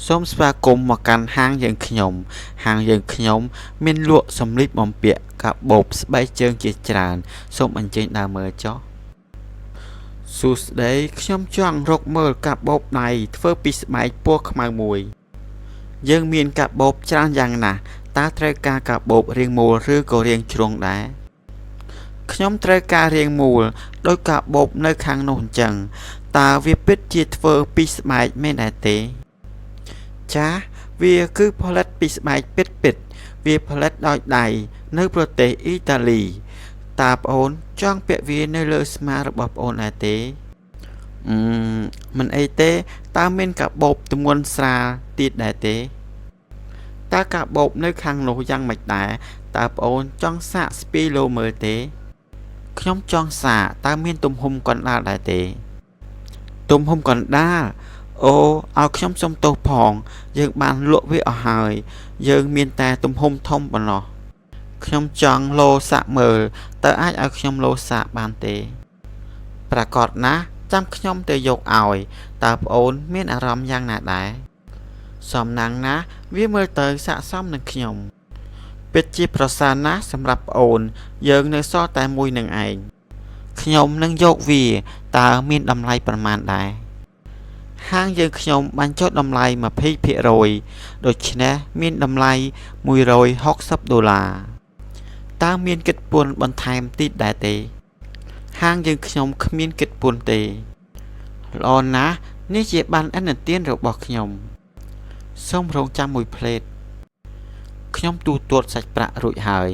សូមស្វាគមន៍មកកាន់ហាងយើងខ្ញុំហាងយើងខ្ញុំមានលក់សម្លៀកបំពាក់កាបូបស្បែកជើងជាច្រើនសូមអញ្ជើញដើរមើលចុះសួស្តីខ្ញុំចង់រកមើលកាបូបដៃធ្វើពីស្បែកពណ៌ខ្មៅមួយយើងមានកាបូបច្រើនយ៉ាងណាស់តើត្រូវការកាបូបរាងមូលឬក៏រាងជ្រុងដែរខ្ញុំត្រូវការរាងមូលដោយកាបូបនៅខាងនោះអញ្ចឹងតើវាពិតជាធ្វើពីស្បែកមែនដែរទេចាវាគឺផលិតពីស្បែកពិតវាផលិតដោយដៃនៅប្រទេសអ៊ីតាលីតើប្អូនចង់ពាក់វានៅលើស្មារបស់ប្អូនដែរទេមិនអីទេតើមានកាបូបទម្ងន់ស្រាលទៀតដែរទេតើកាបូបនៅខាងនោះយ៉ាងម៉េចដែរតើប្អូនចង់សាកស្ពាយលោមើលទេខ្ញុំចង់សាកតើមានទំហំកណ្ដាលដែរទេទំហំកណ្ដាលអូឲ្យខ្ញុំសុំទោសផងយើងបានលក់វាអស់ហើយយើងមានតែទំហំធំប៉ុណ្ណោះខ្ញុំចង់លោសាក់មើលតើអាចឲ្យខ្ញុំលោសាក់បានទេប្រាកដណាស់ចាំខ្ញុំទៅយកឲ្យតើប្អូនមានអារម្មណ៍យ៉ាងណាដែរសមណាំងណាស់វាមើលទៅស័ក្តិសមនឹងខ្ញុំពិតជាប្រសើរណាស់សម្រាប់ប្អូនយើងនៅសល់តែមួយនឹងឯងខ្ញុំនឹងយកវាតើមានតម្លៃប្រមាណដែរហាងយើងខ្ញុំបានចុះតម្លៃ 20% ដូច្នេះមានតម្លៃ$160តើមានគិតពន្ធបន្ថែមតិចដែរទេហាងយើងខ្ញុំគ្មានគិតពន្ធទេល្អណាស់នេះជាបានឥណទានរបស់ខ្ញុំសូមរងចាំមួយភ្លេតខ្ញុំទូទាត់សាច់ប្រាក់រួចហើយ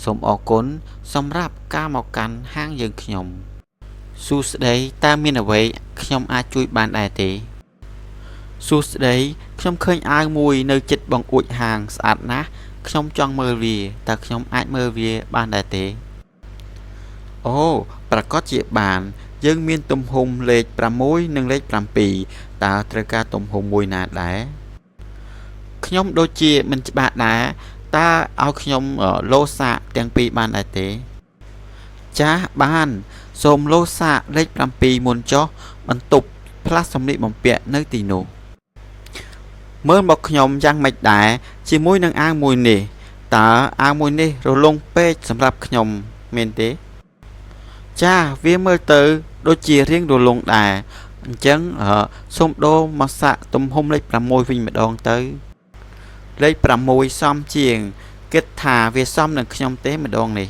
សូមអរគុណសម្រាប់ការមកកាន់ហាងយើងខ្ញុំសួស្តីតើមានអ្វីខ្ញុំអាចជួយបានដែរទេសួស្តីខ្ញុំឃើញអាវមួយនៅជិតបង្អួចហាងស្អាតណាស់ខ្ញុំចង់មើលវាតើខ្ញុំអាចមើលវាបានដែរទេអូប្រកាសជាបានយើងមានទំហំលេខ6និងលេខ7តើត្រូវការទំហំមួយណាដែរខ្ញុំដូចជាមិនច្បាស់ដែរតើឲ្យខ្ញុំលោសាកទាំងពីរបានដែរទេចាស់បានសូមលោសាកលេខ7មុនចុះបន្ទប់ផ្លាស់សម្លៀកបំពាក់នៅទីនោះមើលមកខ្ញុំយ៉ាងម៉េចដែរជាមួយនឹងអាវមួយនេះតើអាវមួយនេះរលុងពេកសម្រាប់ខ្ញុំមែនទេចាវាមើលទៅដូចជារៀងរលុងដែរអញ្ចឹងសូមដូរមកសាក់ទំហំលេខ6វិញម្ដងទៅលេខ6សមជាងគិតថាវាសមនឹងខ្ញុំទេម្ដងនេះ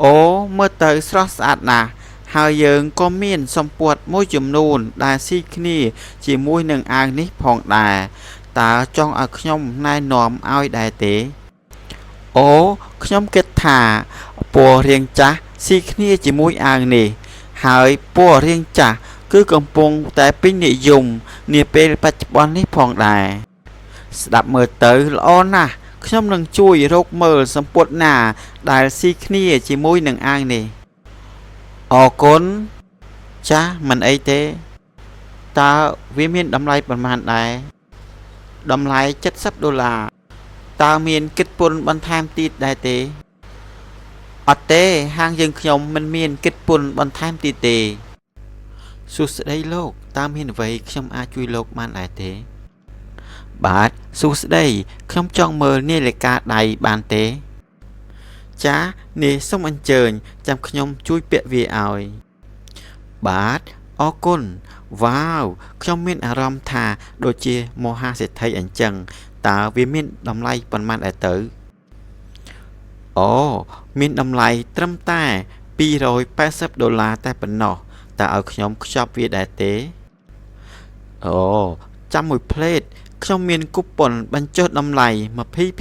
អូមើលទៅស្រស់ស្អាតណាស់ហើយយើងក៏មានសម្ពាត់មួយចំនួនដែលស៊ីគ្នាជាមួយនឹងអាវនេះផងដែរតើចង់ឲ្យខ្ញុំណែនាំឲ្យដែរទេអូខ្ញុំគិតថាពណ៌រាងចាស់ស៊ីគ្នាជាមួយអាវនេះហើយពណ៌រាងចាស់គឺកំពុងតែពេញនិយមនាពេលបច្ចុប្បន្ននេះផងដែរស្ដាប់មើលទៅល្អណាស់ខ្ញុំនឹងជួយរកមើលសម្ពាត់ណាដែលស៊ីគ្នាជាមួយនឹងអាវនេះអរគុណចាស់មិនអីទេតើវាមានតម្លៃប្រមាណដែរតម្លៃ$70តើមានគិតពន្ធបន្ថែមទៀតដែរទេអត់ទេហាងយើងខ្ញុំមិនមានគិតពន្ធបន្ថែមទៀតទេសួស្តីលោកតើមានអ្វីខ្ញុំអាចជួយលោកបានដែរទេបាទសួស្តីខ្ញុំចង់មើលនាឡិកាដៃបានទេចានេះសូមអញ្ជើញចាំខ្ញុំជួយពាក់វាឲ្យបាទអរគុណវ៉ាវខ្ញុំមានអារម្មណ៍ថាដូចជាមហាសេដ្ឋីអញ្ចឹងតើវាមានតម្លៃប៉ុន្មានដែរទៅអូមានតម្លៃត្រឹមតែ$280តែប៉ុណ្ណោះតើឲ្យខ្ញុំខ្ចប់វាដែរទេអូចាំមួយភ្លេតខ្ញុំមានគូប៉ុនបញ្ចុះតម្លៃ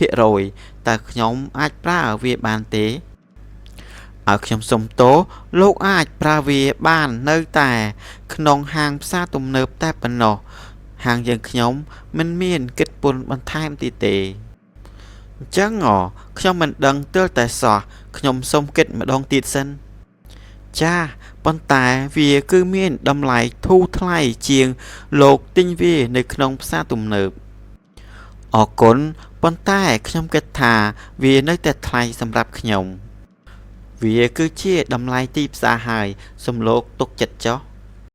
20% តើខ្ញុំអាចប្រើវាបានទេឲ្យខ្ញុំសុំទោសលោកអាចប្រើវាបាននៅតែក្នុងហាងផ្សារទំនើបតែប៉ុណ្ណោះហាងយើងខ្ញុំមិនមានគិតពន្ធបន្ថែមទៀតទេអញ្ចឹងខ្ញុំមិនដឹងទើបតែសោះខ្ញុំសុំគិតម្ដងទៀតសិនចាប៉ុន្តែវាគឺមានតម្លៃធូរថ្លៃជាងលោកទិញវានៅក្នុងផ្សារទំនើបអរគុណប៉ុន្តែខ្ញុំគិតថាវានៅតែថ្លៃសម្រាប់ខ្ញុំវាគឺជាតម្លៃទីផ្សារហើយសំលោកទុកចិត្តចុះ